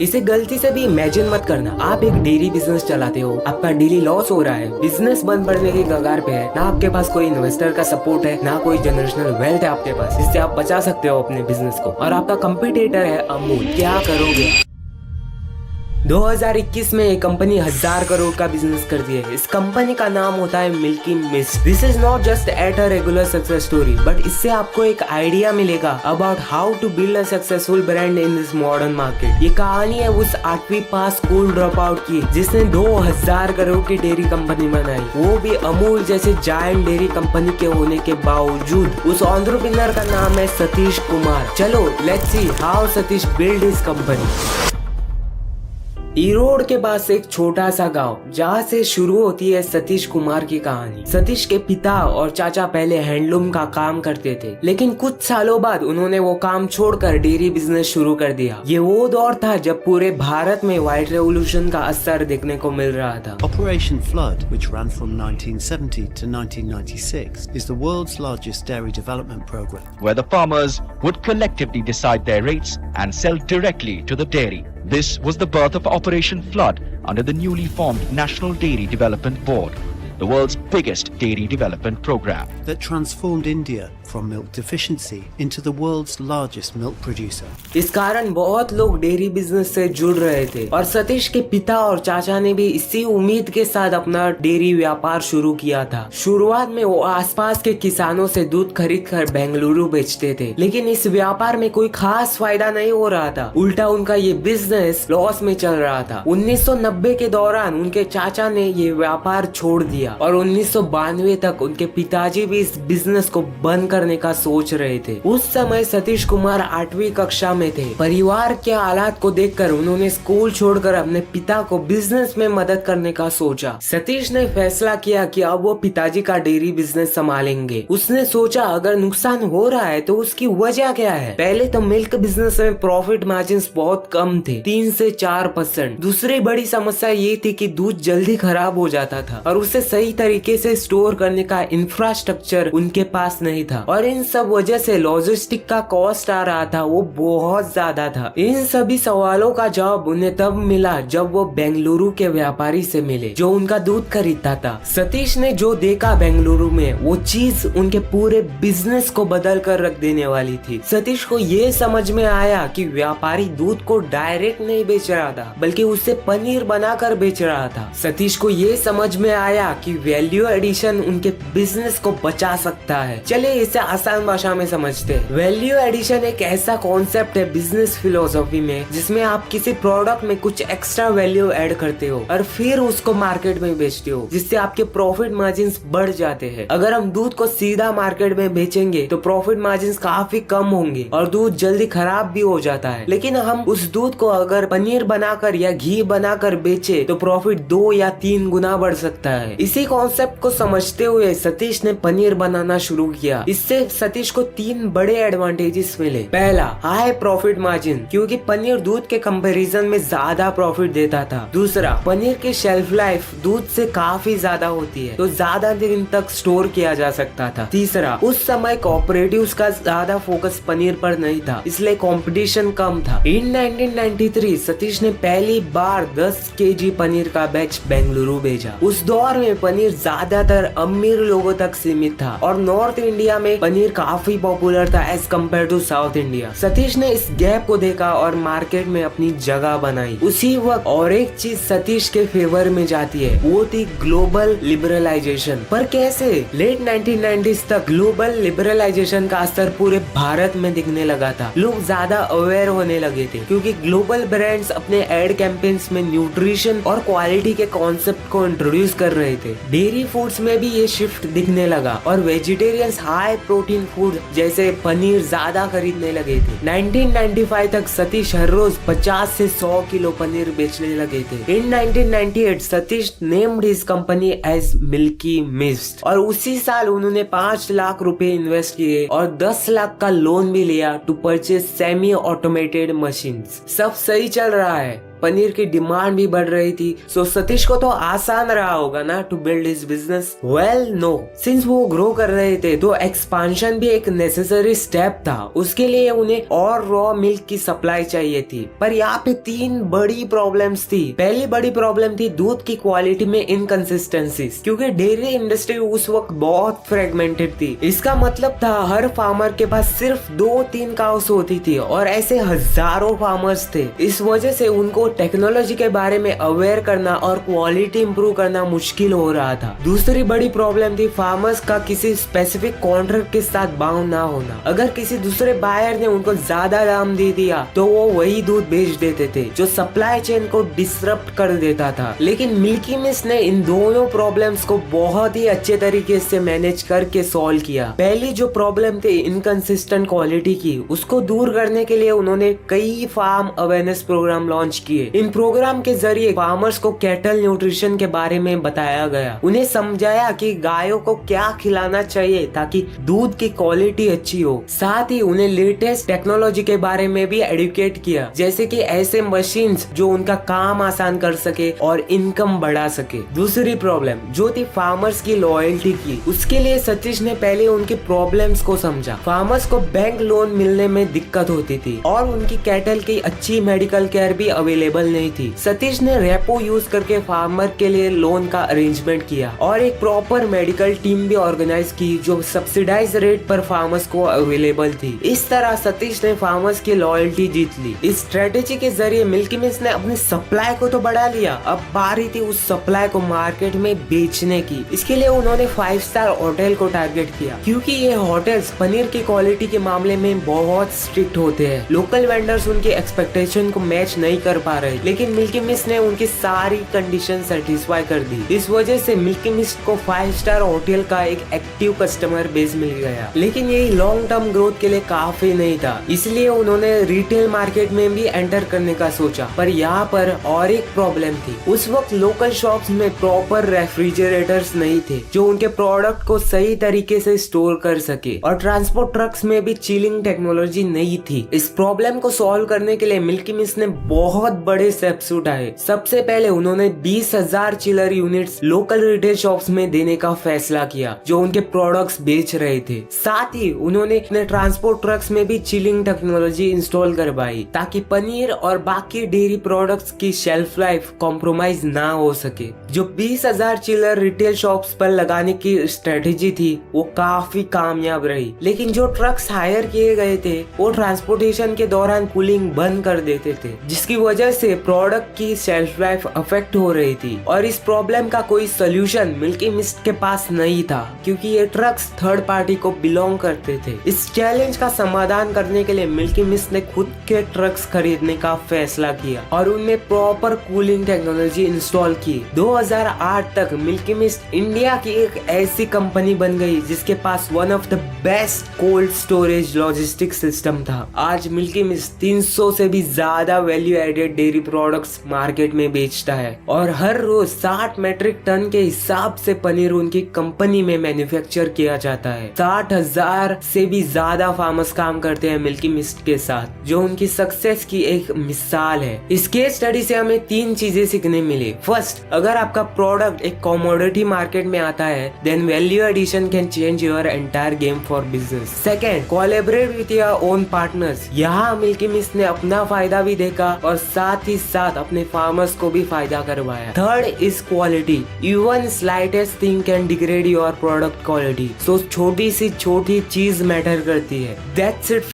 इसे गलती से भी इमेजिन मत करना। आप एक डेयरी बिजनेस चलाते हो, आपका डेली लॉस हो रहा है, बिजनेस बंद पड़ने की कगार पे है, ना आपके पास कोई इन्वेस्टर का सपोर्ट है, ना कोई जनरेशनल वेल्थ है आपके पास जिससे आप बचा सकते हो अपने बिजनेस को, और आपका कंपटीटर है अमूल। क्या करोगे? 2021 में एक कंपनी 1000 करोड़ का बिजनेस करती है। इस कंपनी का नाम होता है Milky Mist. This is not just at a regular success story, but इससे आपको एक आइडिया मिलेगा about how to build a successful brand in this modern market. ये कहानी है उस 8वीं पास स्कूल ड्रॉप आउट की जिसने 2000 करोड़ की डेयरी कंपनी बनाई, वो भी अमूल जैसे जायंट डेयरी कंपनी के होने के बावजूद। उस एंटरप्रेन्योर का नाम है सतीश कुमार। चलो let's see how Satish build his company. Erode के पास एक छोटा सा गांव जहाँ से शुरू होती है सतीश कुमार की कहानी। सतीश के पिता और चाचा पहले हैंडलूम का काम करते थे, लेकिन कुछ सालों बाद उन्होंने वो काम छोड़कर डेयरी बिजनेस शुरू कर दिया। ये वो दौर था जब पूरे भारत में व्हाइट रेवोल्यूशन का असर देखने को मिल रहा था। Operation Flood, which ran from 1970 to 1996, is the world's largest dairy development program, where the farmers would collectively decide their rates and sell directly to the dairy. This was the birth of Operation Flood under the newly formed National Dairy Development Board, the world's biggest dairy development program. that transformed India from milk deficiency into the world's largest milk producer. इस कारण बहुत लोग dairy business से जुड़ रहे थे और सतीश के पिता और चाचा ने भी इसी उम्मीद के साथ अपना डेयरी व्यापार शुरू किया था। शुरुआत में वो आसपास के किसानों से दूध खरीद कर बेंगलुरु बेचते थे, लेकिन इस व्यापार में कोई खास फायदा नहीं हो रहा था। उल्टा उनका ये बिजनेस लॉस में चल रहा था। 1990 के दौरान उनके चाचा ने ये व्यापार छोड़ दिया और 1992 तक उनके पिताजी भी इस बिजनेस को बंद करने का सोच रहे थे। उस समय सतीश कुमार 8वीं कक्षा में थे। परिवार के हालात को देखकर उन्होंने स्कूल छोड़कर अपने पिता को बिजनेस में मदद करने का सोचा। सतीश ने फैसला किया कि अब वो पिताजी का डेयरी बिजनेस संभालेंगे। उसने सोचा अगर नुकसान हो रहा है तो उसकी वजह क्या है। पहले तो मिल्क बिजनेस में प्रॉफिट मार्जिन बहुत कम थे, 3 से 4%। दूसरी बड़ी समस्या ये थी कि दूध जल्दी खराब हो जाता था और उसे सही तरीके से स्टोर करने का इंफ्रास्ट्रक्चर उनके पास नहीं था, और इन सब वजह से लॉजिस्टिक का कॉस्ट आ रहा था वो बहुत ज्यादा था। इन सभी सवालों का जवाब उन्हें तब मिला जब वो बेंगलुरु के व्यापारी से मिले जो उनका दूध खरीदता था। सतीश ने जो देखा बेंगलुरु में, वो चीज उनके पूरे बिजनेस को बदल कर रख देने वाली थी। सतीश को ये समझ में आया कि व्यापारी दूध को डायरेक्ट नहीं बेच रहा था, बल्कि उससे पनीर बनाकर बेच रहा था। सतीश को ये समझ में आया कि वैल्यू एडिशन उनके बिजनेस को बचा सकता है। चलिए इसे आसान भाषा में समझते हैं। वैल्यू एडिशन एक ऐसा कॉन्सेप्ट है बिजनेस फिलोसॉफी में जिसमें आप किसी प्रोडक्ट में कुछ एक्स्ट्रा वैल्यू ऐड करते हो और फिर उसको मार्केट में बेचते हो, जिससे आपके प्रॉफिट मार्जिन बढ़ जाते हैं। अगर हम दूध को सीधा मार्केट में बेचेंगे तो प्रॉफिट मार्जिन काफी कम होंगे और दूध जल्दी खराब भी हो जाता है, लेकिन हम उस दूध को अगर पनीर बनाकर या घी बनाकर बेचे तो प्रॉफिट 2 या 3 गुना बढ़ सकता है। इसी कॉन्सेप्ट को समझते हुए सतीश ने पनीर बनाना शुरू किया। इससे सतीश को 3 बड़े एडवांटेजेस मिले। पहला, हाई प्रॉफिट मार्जिन, क्योंकि पनीर दूध के कंपैरिजन में ज्यादा प्रॉफिट देता था। दूसरा, पनीर की शेल्फ लाइफ दूध से काफी ज्यादा होती है तो ज्यादा दिन तक स्टोर किया जा सकता था। तीसरा, उस समय कोऑपरेटिव्स का ज्यादा फोकस पनीर पर नहीं था, इसलिए कंपटीशन कम था। इन 1993 सतीश ने पहली बार 10 केजी पनीर का बैच बेंगलुरु भेजा। उस दौर में पनीर ज्यादातर अमीर लोगों तक सीमित था और नॉर्थ इंडिया में पनीर काफी पॉपुलर था as compared to South India. Satish ने इस गैप को देखा और मार्केट में अपनी जगह बनाई। उसी वक्त और एक चीज सतीश के फेवर में जाती है, वो थी ग्लोबल लिबरलाइजेशन। पर कैसे? लेट 1990s तक ग्लोबल लिबरलाइजेशन का असर पूरे भारत में दिखने लगा था। लोग ज्यादा अवेयर होने लगे थे क्योंकि ग्लोबल ब्रांड्स अपने एड कैंपेन्स में न्यूट्रिशन और क्वालिटी के कॉन्सेप्ट को इंट्रोड्यूस कर रहे थे। डेयरी फूड्स में भी ये शिफ्ट दिखने लगा और वेजिटेरियंस हाई प्रोटीन फूड जैसे पनीर ज्यादा खरीदने लगे थे। 1995 तक सतीश हर रोज 50 से 100 किलो पनीर बेचने लगे थे। In 1998 Satish named his company as Milky Mist और उसी साल उन्होंने 5 लाख रुपए इन्वेस्ट किए और 10 लाख का लोन भी लिया to purchase semi automated machines. सब सही चल रहा है पनीर की डिमांड भी बढ़ रही थी। सो सतीश को तो आसान रहा होगा ना to build his business. Well no, since वो ग्रो कर रहे थे तो एक्सपांशन भी एक नेसेसरी स्टेप था। उसके लिए उन्हें और रॉ मिल्क की सप्लाई चाहिए थी। पर यहाँ पे 3 बड़ी प्रॉब्लम्स थी। पहली बड़ी प्रॉब्लम थी दूध की क्वालिटी में इनकंसिस्टेंसीज, क्योंकि डेयरी इंडस्ट्री उस वक्त बहुत फ्रेगमेंटेड थी। इसका मतलब था हर फार्मर के पास सिर्फ 2-3 काउस होती थी और ऐसे हजारों फार्मर्स थे। इस वजह से उनको टेक्नोलॉजी के बारे में अवेयर करना और क्वालिटी इंप्रूव करना मुश्किल हो रहा था। दूसरी बड़ी प्रॉब्लम थी फार्मर्स का किसी स्पेसिफिक कॉन्ट्रैक्ट के साथ बाउंड ना होना। अगर किसी दूसरे बायर ने उनको ज्यादा दाम दे दिया तो वो वही दूध बेच देते थे, जो सप्लाई चेन को डिसरप्ट कर देता था। लेकिन मिल्की मिस्ट ने इन दोनों प्रॉब्लम्स को बहुत ही अच्छे तरीके से मैनेज करके सॉल्व किया। पहली जो प्रॉब्लम थी इनकंसिस्टेंट क्वालिटी की, उसको दूर करने के लिए उन्होंने कई फार्म अवेयरनेस प्रोग्राम लॉन्च किए। इन प्रोग्राम के जरिए फार्मर्स को कैटल न्यूट्रिशन के बारे में बताया गया। उन्हें समझाया कि गायों को क्या खिलाना चाहिए ताकि दूध की क्वालिटी अच्छी हो। साथ ही उन्हें लेटेस्ट टेक्नोलॉजी के बारे में भी एडुकेट किया, जैसे कि ऐसे मशीन्स जो उनका काम आसान कर सके और इनकम बढ़ा सके। दूसरी प्रॉब्लम जो थी फार्मर्स की लॉयल्टी की, उसके लिए सतीश ने पहले उनकी प्रॉब्लम्स को समझा। फार्मर्स को बैंक लोन मिलने में दिक्कत होती थी और उनकी कैटल की अच्छी मेडिकल केयर भी अवेलेबल नहीं थी। सतीश ने रेपो यूज करके फार्मर के लिए लोन का अरेंजमेंट किया और एक प्रॉपर मेडिकल टीम भी ऑर्गेनाइज की जो सब्सिडाइज रेट पर फार्मर्स को अवेलेबल थी। इस तरह सतीश ने फार्मर्स की लॉयल्टी जीत ली। इस स्ट्रेटेजी के जरिए मिल्की मिस्ट ने अपनी सप्लाई को तो बढ़ा लिया, अब बारी थी उस सप्लाई को मार्केट में बेचने की। इसके लिए उन्होंने 5 स्टार होटल को टारगेट किया, क्योंकि ये होटल्स पनीर की क्वालिटी के मामले में बहुत स्ट्रिक्ट होते हैं। लोकल वेंडर्स उनकी एक्सपेक्टेशन को मैच नहीं कर पा रहे, लेकिन मिल्की मिस्ट ने उनकी सारी कंडीशन सेटिस्फाई कर दी। इस वजह से मिल्की मिस्ट को 5 स्टार होटल का एक एक्टिव कस्टमर बेस मिल गया। लेकिन ये लॉन्ग टर्म ग्रोथ के लिए काफी नहीं था, इसलिए उन्होंने रिटेल मार्केट में भी एंटर करने का सोचा। पर यहाँ पर और एक प्रॉब्लम थी, उस वक्त लोकल शॉप्स में प्रॉपर रेफ्रिजरेटर्स नहीं थे जो उनके प्रोडक्ट को सही तरीके से स्टोर कर सके, और ट्रांसपोर्ट ट्रक्स में भी चिलिंग टेक्नोलॉजी नहीं थी। इस प्रॉब्लम को सॉल्व करने के लिए मिल्की मिस्ट ने बहुत बड़े स्टेप्स उठाए। सबसे पहले उन्होंने 20,000 chiller units local retail shops में देने का फैसला किया जो उनके प्रोडक्ट्स बेच रहे थे। साथ ही उन्होंने अपने ट्रांसपोर्ट ट्रक्स में भी चिलिंग टेक्नोलॉजी इंस्टॉल करवाई ताकि पनीर और बाकी डेयरी प्रोडक्ट्स की शेल्फ लाइफ कॉम्प्रोमाइज ना हो सके। जो 20,000 चिलर रिटेल शॉप्स पर लगाने की स्ट्रेटेजी थी वो काफी कामयाब रही, लेकिन जो ट्रक्स हायर किए गए थे वो ट्रांसपोर्टेशन के दौरान कूलिंग बंद कर देते थे, जिसकी वजह से प्रोडक्ट की शेल्फ लाइफ अफेक्ट हो रही थी। और इस प्रॉब्लम का कोई सोल्यूशन मिल्की मिस्ट के पास नहीं था, क्योंकि ये ट्रक्स थर्ड पार्टी को बिलोंग करते थे। इस चैलेंज का समाधान करने के लिए मिल्की मिस्ट ने खुद के ट्रक्स खरीदने का फैसला किया और उनमें प्रॉपर कूलिंग टेक्नोलॉजी इंस्टॉल की। 2008 तक मिल्की मिस्ट इंडिया की एक ऐसी कंपनी बन गई जिसके पास one of the best cold storage logistic system था। आज मिल्की मिस्ट 300 से भी ज्यादा value added dairy products market में बेचता है और हर रोज 60 मेट्रिक टन के हिसाब से पनीर उनकी कंपनी में मैन्युफैक्चर किया जाता है। 60,000 से भी ज्यादा फार्मर्स काम करते हैं मिल्की मिस्ट के साथ, जो उनकी सक्सेस की एक मिसाल है। इस केस स्टडी से हमें 3 चीजें सीखने मिली। फर्स्ट, अगर आपका प्रोडक्ट एक कमोडिटी मार्केट में आता है then value addition can change your entire game for business. Second, collaborate with your own partners. यहाँ मिल्की मिस्ट ने अपना फायदा भी देखा और साथ ही साथ अपने फार्मर्स को भी फायदा करवाया। Third is quality. Even slightest thing can degrade your product quality. So छोटी सी छोटी चीज मैटर करती है। That's it.